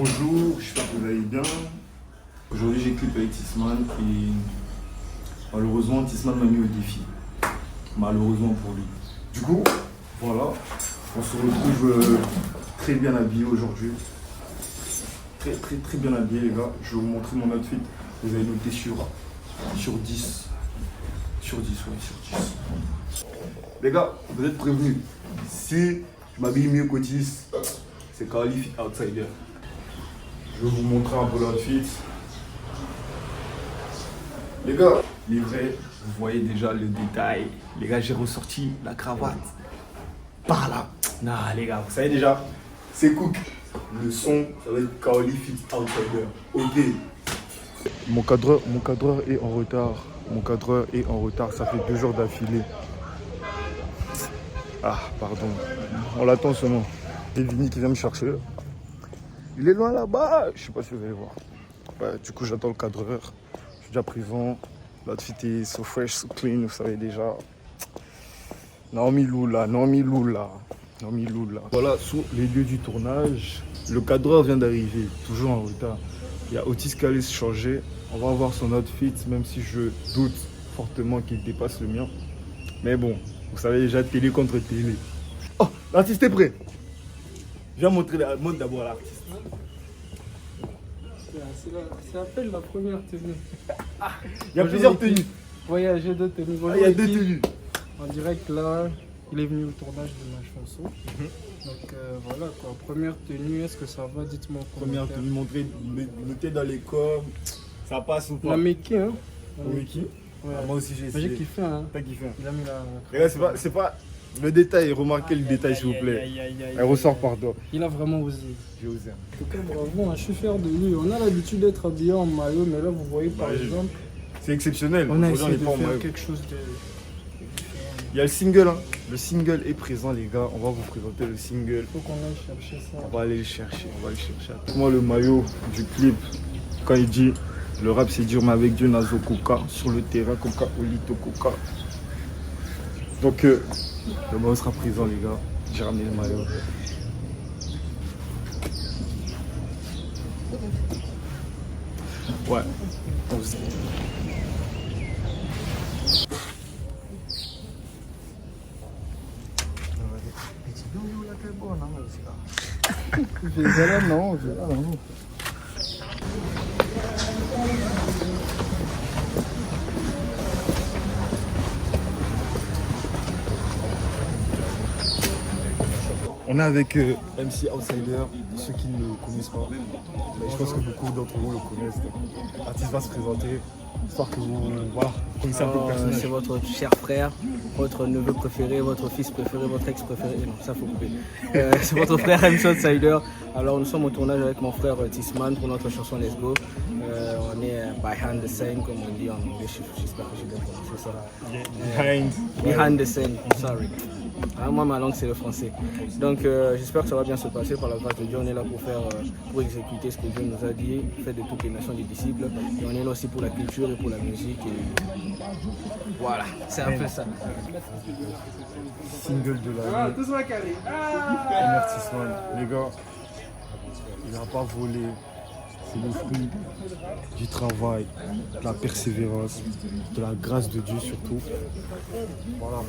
bonjour, j'espère que vous allez bien. Aujourd'hui j'ai clip avec Tisman et malheureusement Tisman m'a mis au défi. Malheureusement pour lui. Du coup, voilà, on se retrouve très bien habillé aujourd'hui. Très bien habillé les gars. Je vais vous montrer mon outfit. Vous avez noté sur 10. Sur 10, ouais, sur 10. Les gars, vous êtes prévenus. Si je m'habille mieux qu'Otis, c'est Kali Fit Outsider. Je vais vous montrer un peu l'outfit. Les gars, les vrais, vous voyez déjà le détail. Les gars, j'ai ressorti la cravate. Par là. Non, les gars, vous savez déjà, c'est Cook. Le son, ça va être Kali Fit Outsider. Ok. Mon cadreur est en retard. Mon cadreur est en retard. Ça fait 2 jours d'affilée. Ah, pardon. On l'attend seulement. C'est Vini qui vient me chercher. Il est loin là-bas. Je sais pas si vous allez voir. Ouais, du coup, j'attends le cadreur. Je suis déjà présent. L'outfit est so fresh, so clean. Vous savez déjà. Naomi Lula. Voilà, sur les lieux du tournage. Le cadreur vient d'arriver. Toujours en retard. Il y a Otis qui allait se changer. On va voir son outfit, même si je doute fortement qu'il dépasse le mien. Mais bon, vous savez déjà, télé contre télé. Oh, l'artiste est prêt. Je vais montrer la mode d'abord à l'artiste. C'est à peine la première tenue. Il y a plusieurs tenues. Oui, j'ai 2 tenues. Ah, il y a 2 tenues. En direct, là, il est venu au tournage de ma chanson. Donc voilà quoi. Première tenue, est-ce que ça va? Dites-moi en Première commentaire. tenue, notez dans les corps. Ça passe ou pas? La Mickey, hein? La Mickey. Ouais. Ah, moi aussi j'ai essayé. J'ai kiffé, hein? T'as kiffé. Il a mis la... Les gars, c'est pas le détail. Remarquez le détail s'il vous plaît. Elle ressort par toi. Il a vraiment osé. J'ai osé. En tout cas, bravo, hein, je suis fier de lui. On a l'habitude d'être habillé en maillot, mais là, vous voyez par Ouais, exemple, C'est exceptionnel. on a Aujourd'hui, essayé de pas en faire maillot. quelque chose de... Il y a le single, hein. Le single est présent les gars. On va vous présenter le single. Faut qu'on aille chercher ça. On va aller le chercher. Moi le maillot du clip, quand il dit le rap c'est dur mais avec Dieu Nazo Coca sur le terrain Coca Olito Coca. Donc le maillot sera présent les gars. J'ai ramené le maillot. Ouais. Non. On est avec MC Outsider, pour ceux qui ne le connaissent pas. Mais je pense que beaucoup d'entre vous le connaissent. L'artiste va se présenter, histoire que vous connaissez un peu le personnage. C'est votre cher frère, votre neveu préféré, votre fils préféré, votre ex préféré. Non, ça faut couper. C'est votre frère MC Outsider. Alors nous sommes au tournage avec mon frère Tisman pour notre chanson Let's Go. On est behind the scene comme on dit en anglais. J'espère que j'ai bien prononcé ça. Behind the scene, sorry. Ah, moi ma langue c'est le français. Donc j'espère que ça va bien se passer par la grâce de Dieu. On est là pour exécuter ce que Dieu nous a dit, faire de toutes les nations des disciples. Et on est là aussi pour la culture et pour la musique. Et voilà, c'est un peu ça. Single de l'année. Avertissement. Les gars, il n'a pas volé. C'est le fruit du travail, de la persévérance, de la grâce de Dieu surtout. Voilà.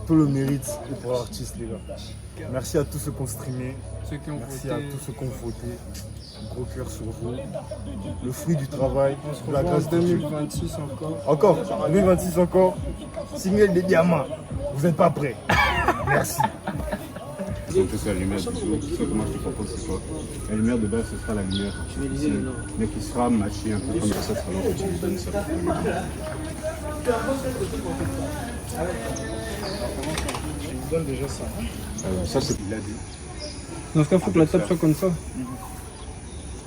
Tout le mérite est pour l'artiste les gars. Merci à tous ceux qui ont streamé. Ceux qui ont Merci voté. à tous ceux qui ont voté. Gros cœur sur vous. Le fruit du travail, On se de la revoit en grâce de Dieu. 2026 encore. Encore, 2026 encore. Single des diamants. Vous n'êtes pas prêts. Merci. C'est un peu ça, la lumière du jour. Ce que moi je te propose, c'est quoi? La lumière de base, ce sera la lumière. Mais qui sera matchée un peu comme ça, alors que tu lui donnes ça. Je vous donne déjà ça. Ça, c'est ce qu'il a dit. Dans ce cas, il faut que la table soit comme ça.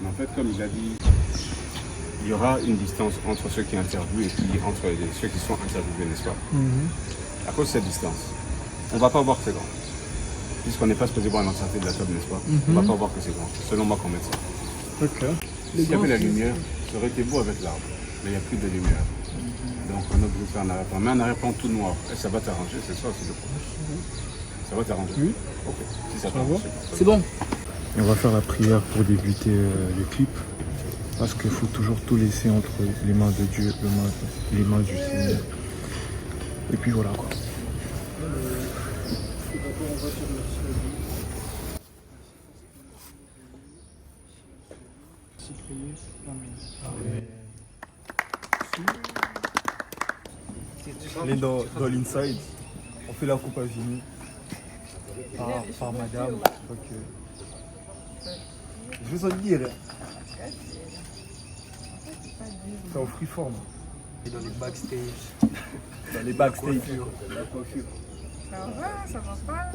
Mais en fait, comme il a dit, il y aura une distance entre ceux qui interviewent et puis entre ceux qui sont interviewés, n'est-ce pas? À cause de cette distance, on ne va pas voir que c'est grand. Puisqu'on n'est pas supposé voir l'entièreté de la table, n'est-ce pas? On ne va pas voir que c'est grand. Selon moi, qu'on met ça. Ok. S'il y avait la lumière, ça aurait été beau avec l'arbre. Mais il n'y a plus de lumière. Donc on a obligé de faire un arrière-plan. Mais un arrière-plan tout noir, et ça va t'arranger, c'est ça aussi le problème. Ça va t'arranger? Oui. Ok. Si ça Ça va? t'arrange. C'est bon. Et on va faire la prière pour débuter le clip. Parce qu'il faut toujours tout laisser entre les mains de Dieu, les mains du Seigneur. Et puis voilà quoi. On est dans l'inside. On fait la coupe à Vini. Par madame. Donc, je veux en dire. C'est en freeform. Et dans les backstage. Dans les backstage. La coiffure. Ça va pas.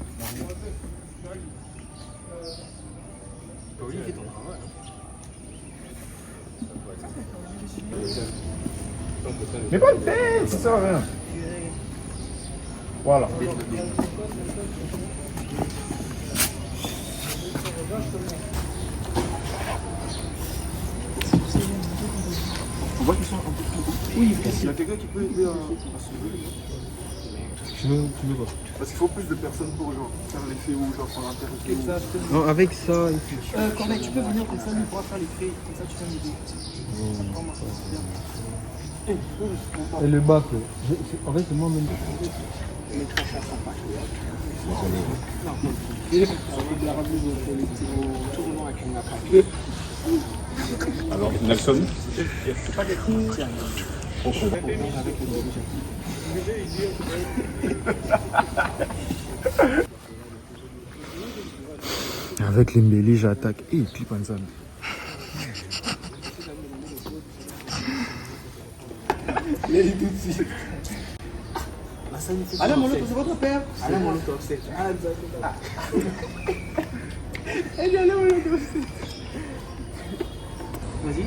Oui, il fait ton travail. Mais pas de tête, ça sert à rien. Voilà. On voit qu'ils sont un peu plus. Oui, il y a quelqu'un qui peut aider à se lever. Tu veux pas. Parce qu'il faut plus de personnes pour genre faire l'effet ou genre pour l'interroger. Exactement. Non, avec ça, Corneille, tu peux venir comme ça, nous pourra faire les frais, comme ça tu vas m'aider. et le bac, en fait, c'est moi-même. Alors, Nelson. Avec l'Embelly, j'attaque. Et clip en zone. Allez, mon loto, c'est votre père. Allez, mon loto, c'est. Allez, mon loto, Vas-y.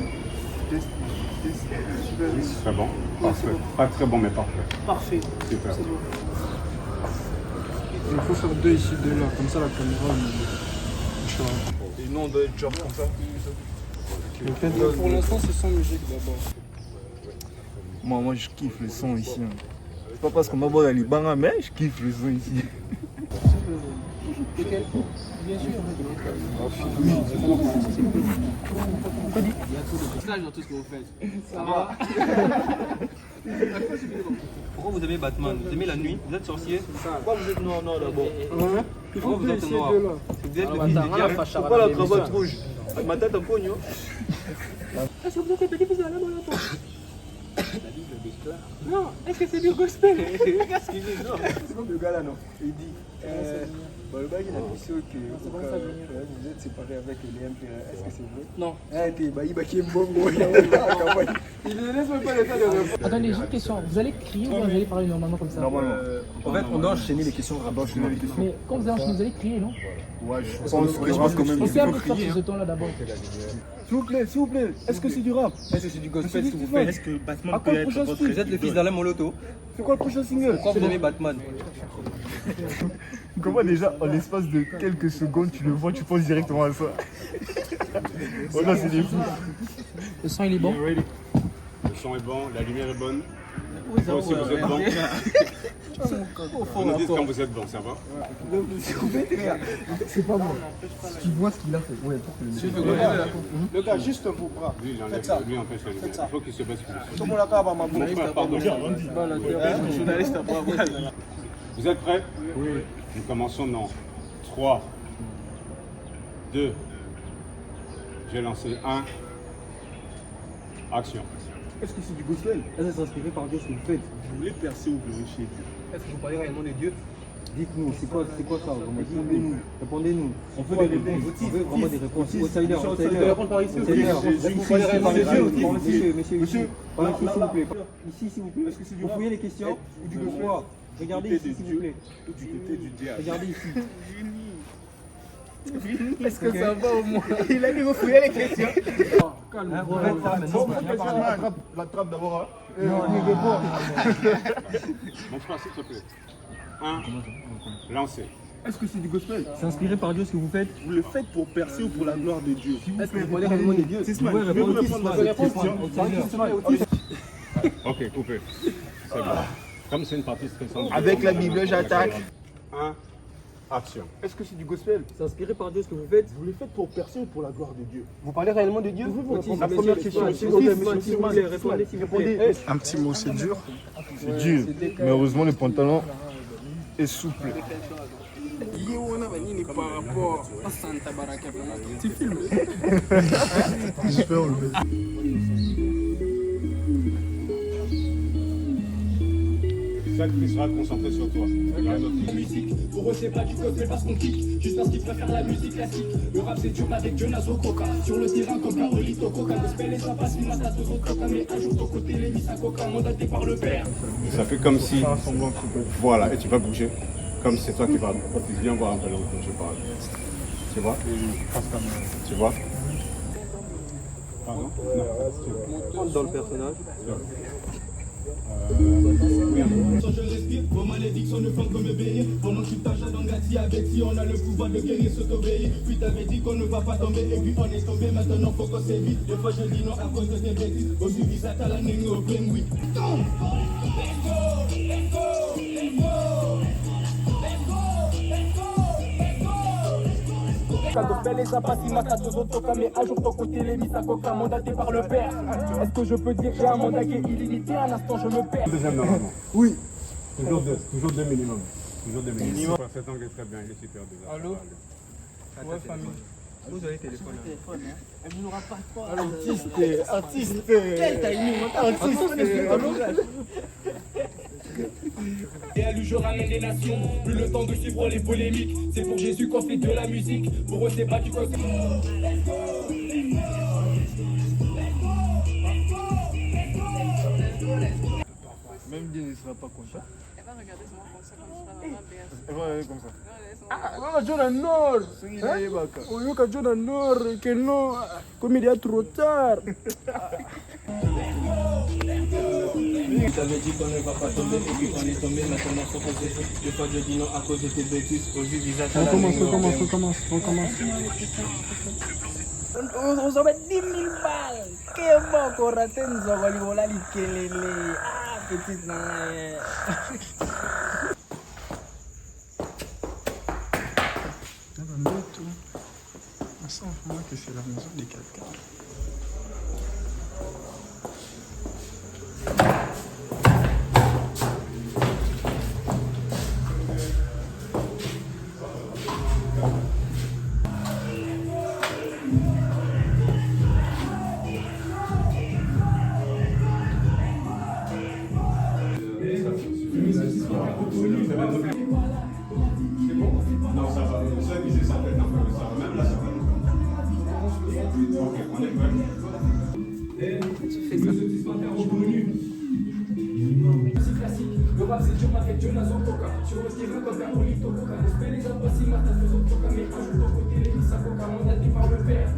Très bon. Parfait. Pas très bon, mais parfait. Parfait. Super. Il faut faire deux ici, deux là, comme ça la caméra. Et nous on doit être genre comme ça. Pour l'instant, c'est sans musique d'abord. Moi je kiffe le son ici. Hein. C'est pas parce qu'on m'a boire dans les bangs, mais je kiffe le son ici. Bien sûr. Stage dans tout ce que vous faites. Ça va. Pourquoi vous aimez Batman? Vous aimez la nuit? Vous êtes sorcier? Pourquoi vous êtes noir d'abord? Il faut Pourquoi vous deux êtes ici, noir? deux là. Vous êtes le fils du diable. Pourquoi la cravate rouge? Ma tête en pognon. Est-ce que vous êtes le petit-fils de la mon loto? Non, est-ce que c'est du gospel? Qu'est-ce qu'il dit? Non. C'est comme le gars là non. Il dit. Le gars il a dit que vous êtes séparés avec les MP. Est-ce que c'est vrai? Non. Il ne laisse même pas le temps de répondre. Attendez, j'ai une question. Vous allez crier ou vous allez parler normalement comme ça? Normalement. En fait, on doit enchaîner les questions. On doit enchaîner les questions. Mais quand vous allez enchaîner, vous allez crier, non? Ouais, je pense quand même. On fait un peu de ce temps-là d'abord. S'il vous plaît, est-ce que c'est du rap? Est-ce que c'est du gospel ce que vous faites? Est-ce que Batman peut être votre... style? Vous êtes le fils d'Alain Moloto. C'est quoi le prochain single? Pourquoi vous aimez Batman? Comment déjà, en l'espace de quelques secondes, tu le vois, tu penses directement à ça? Oh non, c'est des fous. Le son, il est bon? Le son est bon, la lumière est bonne. Vous aussi, vous êtes bon. Vous nous dites quand vous êtes bon, ça va? C'est pas moi. Tu vois ce qu'il a fait. Ouais, le gars, juste vos bras. Lui, il enlève, lui empêche la lumière. Il faut qu'il se baisse plus. Comment la cave à ma bouche? Pardon. Journaliste à bras. Vous êtes prêts? Oui. Nous commençons dans 3, 2, j'ai lancé 1, action. Est-ce que c'est du gospel? Est-ce que c'est inspiré par Dieu ce que vous faites? Vous voulez percer ou glorifier Dieu? Est-ce que vous parlez réellement de Dieu? Dites-nous, c'est quoi ça? Répondez-nous. Répondez-nous. On veut des réponses. On veut vraiment des réponses. Outsider, par ici. Monsieur, parlez s'il vous plaît. Ici, s'il vous plaît. Vous fouillez les questions ou du quoi? Regardez ici, s'il vous plaît. Du côté du diable. Regardez ici. Est-ce que ça va au moins? Il a dit vous fouillez les questions. Calme. La trappe d'abord. Mon frère, s'il te plaît. 1, lancez. Est-ce que c'est du gospel? C'est inspiré par Dieu ce que vous faites? Vous le faites pour percer ou pour la gloire de Dieu? Est-ce que vous parlez réellement de Dieu? Vous pouvez répondre à cette question. Ok, coupez. C'est bon. Comme c'est une partie stressante. Avec la Bible, j'attaque. 1, Action. Est-ce que c'est du gospel? C'est inspiré par Dieu ce que vous faites? Vous le faites pour percer ou pour la gloire de Dieu? Vous parlez réellement de Dieu? La première question, Répondez s'il vous plaît. Un petit mot, c'est dur. C'est dur. Mais heureusement, le pantalon est souple. Par rapport à Santa Baraka, tu filmes. J'espère enlever. Chaque qui sera concentré sur toi. Regarde notre musique. Pour eux, c'est pas du gospel parce qu'on kick. Juste parce qu'ils préfèrent la musique classique. Le rap, c'est dur avec Jonas au coca. Sur le terrain, comme Carolito Coca. Gospel et ça passe, une masse au coca. Mais un jour, ton côté, les miss à coca. Mandaté par le père. Ça fait comme si. Voilà, et tu vas bouger. Comme c'est toi qui vas. Viens voir un peu l'autre, je parle. Tu vois? Tu vois? Pardon? Non. Dans le personnage. Je respire, vos malédictions ne font que me bénir. Pendant que tu tâches dans Gatti avec si on a le pouvoir de guérir ce t'obéir. Puis t'avais dit qu'on ne va pas tomber et puis on est tombé. Maintenant faut qu'on s'évite. Des fois je dis non à cause de tes bêtises. Au suivi ça t'as la négo au plein oui. Gospel et ça passe, il m'a aux autres mais un jour ton côté les miss à coca mandaté par le père. Est-ce que je peux dire que j'ai un mandat qui est illimité? Un instant je me perds. Deuxième normalement. Oui. Toujours deux minimum. Toujours deux minimum. Cet angle est très bien, il est super déjà. Allô? Ouais, famille. Vous avez téléphone. Elle ne n'aura pas de fois. Artiste. Quel timing? Allô? Et à lui je ramène les nations. Plus le temps de suivre les polémiques. C'est pour Jésus qu'on fait de la musique. Pour eux c'est pas du gospel. Même Dieu ne sera pas content. Elle va regarder comment comme ça quand je serai dans la BS. Elle va aller comme ça. Ah, John Nord. Oui, que John Nord, que non, comme il y a trop tard. Tu t'avais dit qu'on ne va pas tomber et puis on est tombé. Maintenant faut qu'on s'écoute. Des fois je dis non à cause de tes bêtises. Au vu visage à la Recommence. On s'en met 10 000 balles. Qu'est-ce qu'on rate? Nous avons la likelele. Ah, petite nain. Ça, on voit que c'est la maison des 4 Non, ça va. Ça, viser ça peut être un peu ça. Même là, ça va. Ok, on est prêt. C'est classique, le rap c'est dur avec Jonas au coca. Sur le terrain comme Carolito Coca. Gospel les appassis, matas aux autres coca. Mais un jour ton côté les miss à coca. Mandaté par le père.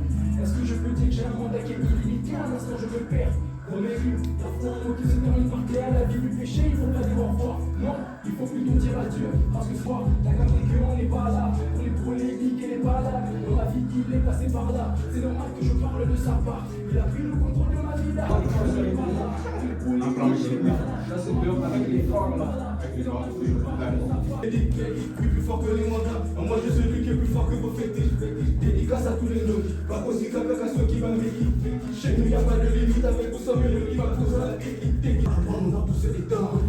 Est-ce que je peux dire que j'ai un mandat qui est illimité? Un instant je me perds. Pour mes rimes, parfois un mot qui se termine par clé à la vie du péché. Il faut pas dire au revoir. Non, il faut plutôt dire adieu. Parce que ce soir, t'as compris qu'on n'est pas là. Pour les polémiques et les balades. Dans ma vie il est passé par là. C'est normal que je parle de sa part. Il a pris le contrôle de ma vie là. Ça c'est peur avec les formes là. Plus fort que les mandats. Moi je suis celui qui est plus fort que vos fétiches. Dédicace à tous les noms. Pas aussi qu'avec à ceux qui va m'équiper. Chez nous y'a pas de limite. Avec vous sommes le qui va poser la limite. On va pousser les dents.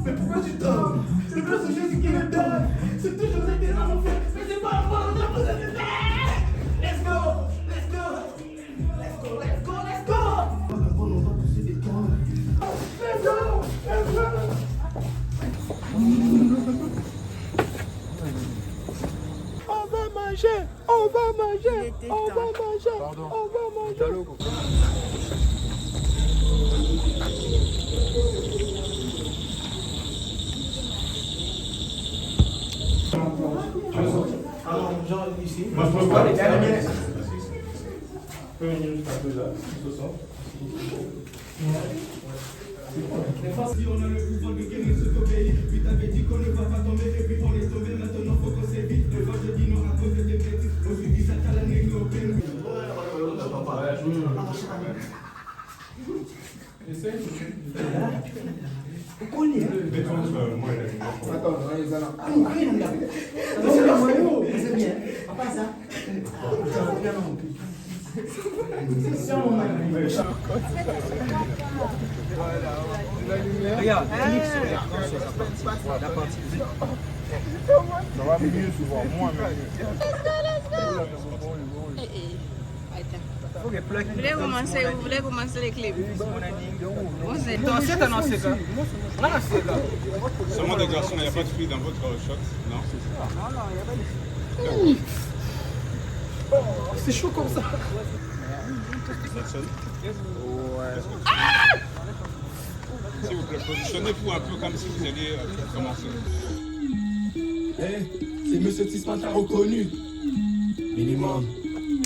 Mais pourquoi tu tombes? C'est le c'est Jésus qui le donne. C'est toujours été là mon frère. Mais c'est pas moi, on a posé des dents. Let's go. Let's go. Let's go. Let's go. Let's go. On va pousser des dents. Let's go. Let's go. On va manger. Alors, genre ici. Moi, je pense pas. Les derniers. Peu minutes, un peu là. Ce soir. Si on a le pouvoir de guérir ce t'obéir. Puis t'avais dit qu'on ne va pas tomber et puis on est tombé. Maintenant faut qu'on s'évite. Des fois je dis non à cause de tes bêtises. Au suivi ça t'as la négo au plein. Regarde, clique sur l'écran, sur la partie. Ça va mieux souvent, moins Vous voulez commencer les clips? Seulement des garçons, il n'y a pas de filles dans votre shot, non? C'est chaud comme ça. S'il vous plaît, positionnez-vous un peu comme si vous alliez commencer. C'est Monsieur Tisman qui a reconnu. Minimum.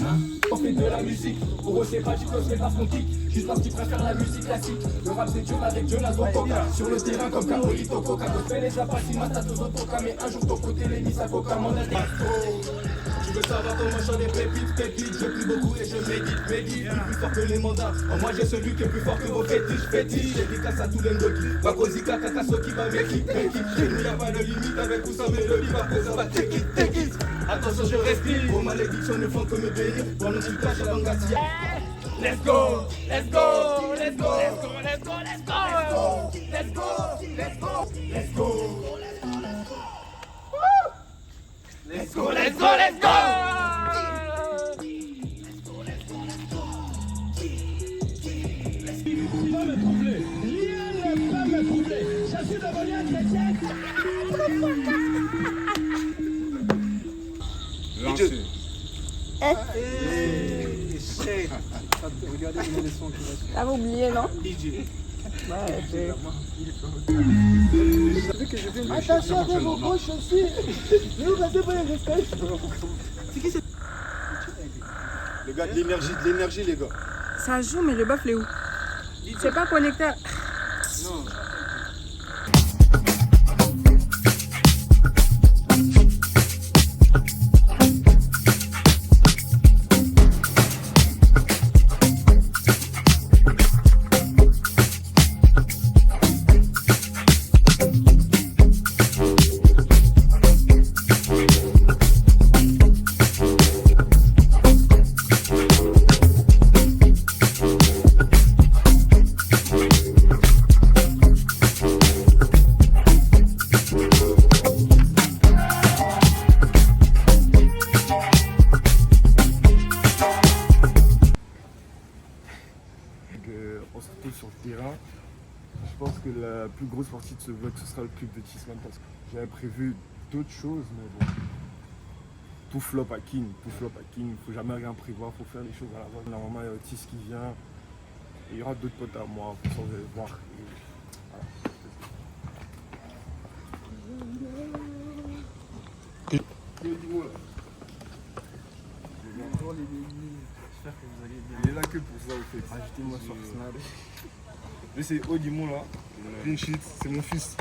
Hein? On fait de la musique, pour eux c'est pas du cosmétas mon kick. Juste parce qu'ils préfèrent la musique classique. Le rap c'est dur avec Jonas Bococa. Sur le terrain comme Carolito Coca. Gospel les apathimas, t'as deux autocas. Mais un jour ton côté les mises à Coca. Mon tu veux savoir comment j'en ai pépites. Je prie beaucoup et je médite. Plus fort que les mandats. En moi j'ai celui qui est plus fort que vos fétiches. Dédicace à tous les ndoki. Wakozika, Kakasoki, Bameki. Chez nous y'a pas de limite. Avec ou sans mélodie. Ma présence va take it. Attention je respire. Vos malédictions ne font que me bénir. Pendant que tu caches la langue à tirer. Let's go. Let's go. Let's go. Let's go. Let's go. Let's go. Let's go. Let's go. Let's go. Let's go, let's go, let's go! Lancez. Regardez les sons qui restent. T'avais oublié, non? Attention avec vos gauches aussi. Ne vous passez pas les respects. C'est qui c'est? Les gars, de l'énergie, les gars. Ça joue, mais le bœuf est où? C'est pas connecté. Non. En sortant sur le terrain, je pense que la plus grosse partie de ce vlog ce sera le clip de Tisman parce que j'avais prévu d'autres choses, mais bon, tout flop à King, faut jamais rien prévoir, faut faire les choses à l'avance. Normalement il y a Otis qui vient, et il y aura d'autres potes à moi, pour ça vous allez voir. J'espère que vous allez bien. Il est là que pour ça au fait. Ajoutez-moi sur Snap. Lui c'est Odimon là, clean sheet, c'est mon fils.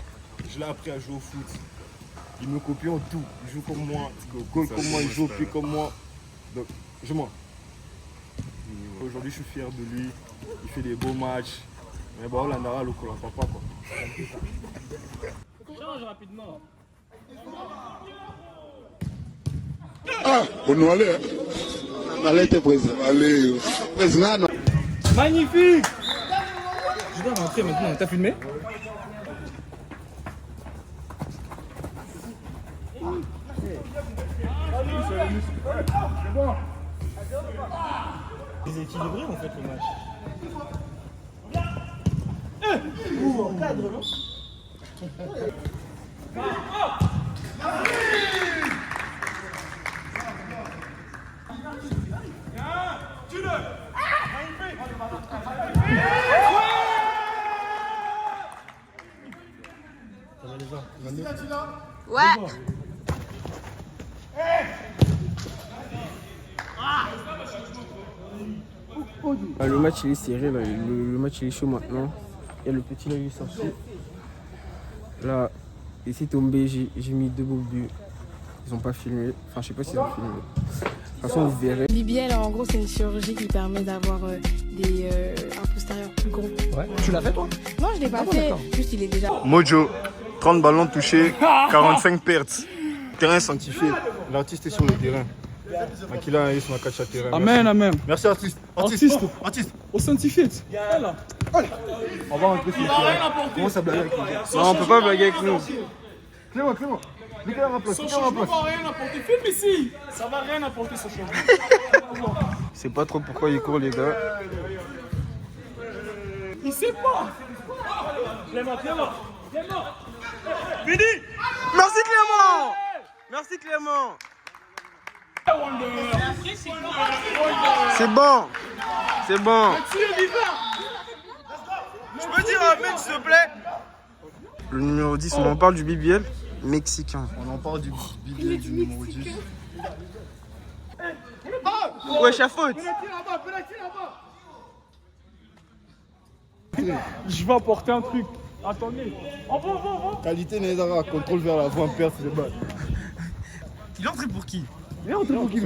Je l'ai appris à jouer au foot. Il me copie en tout. Il joue comme moi, il goal comme moi, il joue au pied comme moi. Donc, je m'en. Aujourd'hui je suis fier de lui. Il fait des beaux matchs. Mais bon, la Nara, le papa quoi. Change rapidement. Ah, on allait, hein. Allez, t'es président. Allez, président, non. Magnifique! Je dois rentrer maintenant. T'as filmé? Déséquilibré en fait le match. En cadre, non? Ouais. Le match il est serré, là. Le match il est chaud maintenant. Il y a le petit là il est sorti. Là, ici tombé, j'ai mis 2 beaux buts. Ils ont pas filmé. Enfin je sais pas s'ils ont filmé. toute façon, vous verrez. BBL, en gros, c'est une chirurgie qui permet d'avoir un postérieur plus gros. Ouais. Tu l'as fait toi? Non, je l'ai pas fait. Juste, il est déjà. Mojo, 30 ballons touchés, 45 pertes. Terrain sanctifié. L'artiste est sur le terrain. Akila est sur la catch à terrain. Amen, amen. Merci artiste. Artiste. Artiste. Au sanctifié. On va rentrer sur le terrain. Comment ça blague avec nous? Non, on peut pas blaguer avec nous. Clément. Nicolas à ma place. Son changement va rien apporter. Filme ici. Ça va rien apporter, ce changement. Je sais pas trop pourquoi il court, les gars. Il sait pas. Clément. Fini. Merci Clément. Merci Clément. C'est bon. C'est bon. Je peux dire un mec, s'il te plaît? Le numéro 10, on en parle du BBL mexicain. On en parle du BBL du numéro 10. Ouais, chef faute. Je vais apporter un truc. Attendez. On va. Qualité Nezara, contrôle vers l'avant, perte de balle. Il est entré pour qui? Il est rentré pour qui?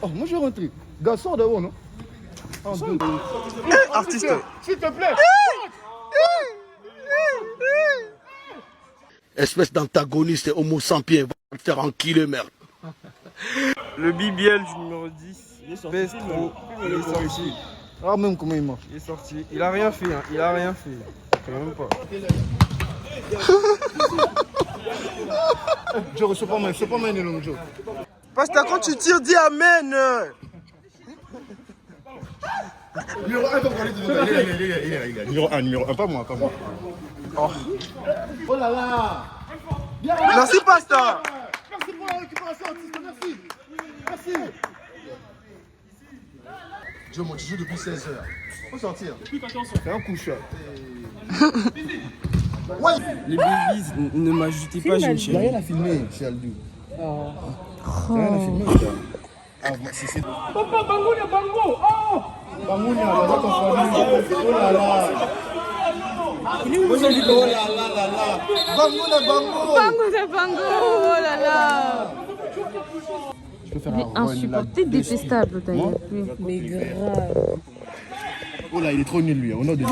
Oh, moi je vais rentrer. Gars, sors d'abord, non? Artiste. S'il te plaît. Espèce d'antagoniste et homo sapiens, va te faire enculer, merde. Le BBL du numéro 10. Il est sorti. Bestro. Il est sorti. Ah, même comment il marche. Il est sorti. Il a rien fait, hein. Il a rien fait. Même pas. Joe, c'est pas mal, non, Joe. Parce que quand tu tires, dis amen. Numéro 1, va parler de il est. Numéro 1, pas moi. Oh là là. Merci, Pasta. Merci pour la récupération, artiste, merci. Joe, moi, tu joues depuis 16 heures. Faut sortir. Fais un coup chat. Ouais. Les babies ne m'ajoutez pas, j'ai une Il n'y a rien chérie. à filmer chez Aldou. Il n'y a rien à filmer, gars. Ah, c'est... Papa, Bangounia, Bango. Oh. Bangounia, là, dans ton famille. Oh là là. Oh là là. Bango, oh là là. Je peux faire Il est insupportable, détestable d'ailleurs. Mais grave. Oh là, il est trop nul lui, au nom de Dieu.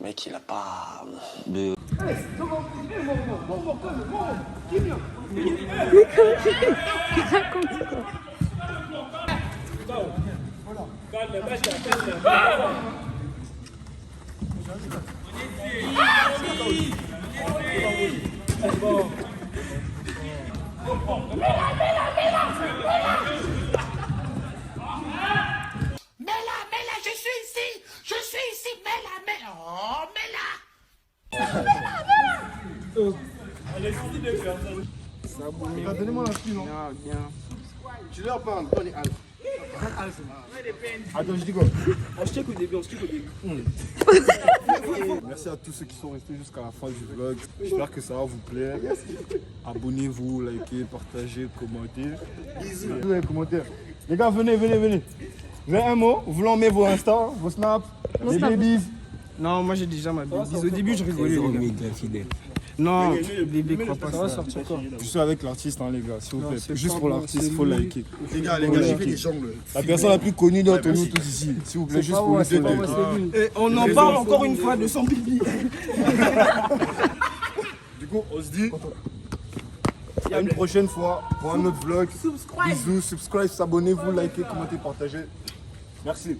Mec, il a pas... Raconte quoi? Mets-la, je suis ici, mets-la. Oh, mets-la. Donnez-moi la fille, non? Bien. Tu leur parles, on est Al. Attends, je dis quoi? On se check au début, Merci à tous ceux qui sont restés jusqu'à la fin du vlog. J'espère que ça va vous plaire. Abonnez-vous, likez, partagez, commentez. Bisous les commentaires. Les gars, venez. Vous avez un mot? Vous voulez en mettre vos Insta, vos Snaps, les babies? Non, moi j'ai déjà ma bébé. Au début, je rigolais. Non, bébé, crois pas, ça va sortir encore. Je suis avec l'artiste, hein, les gars, s'il vous plaît. Juste pour l'artiste, il faut liker. Les gars, j'ai fait des jongles. La personne la plus connue d'entre nous tous ici, s'il vous plaît, juste pour lui aider. Et on en parle encore une fois de son bébé. Du coup, on se dit à une prochaine fois pour un autre vlog. Bisous, subscribe, abonnez-vous, likez, commentez, partagez. Merci.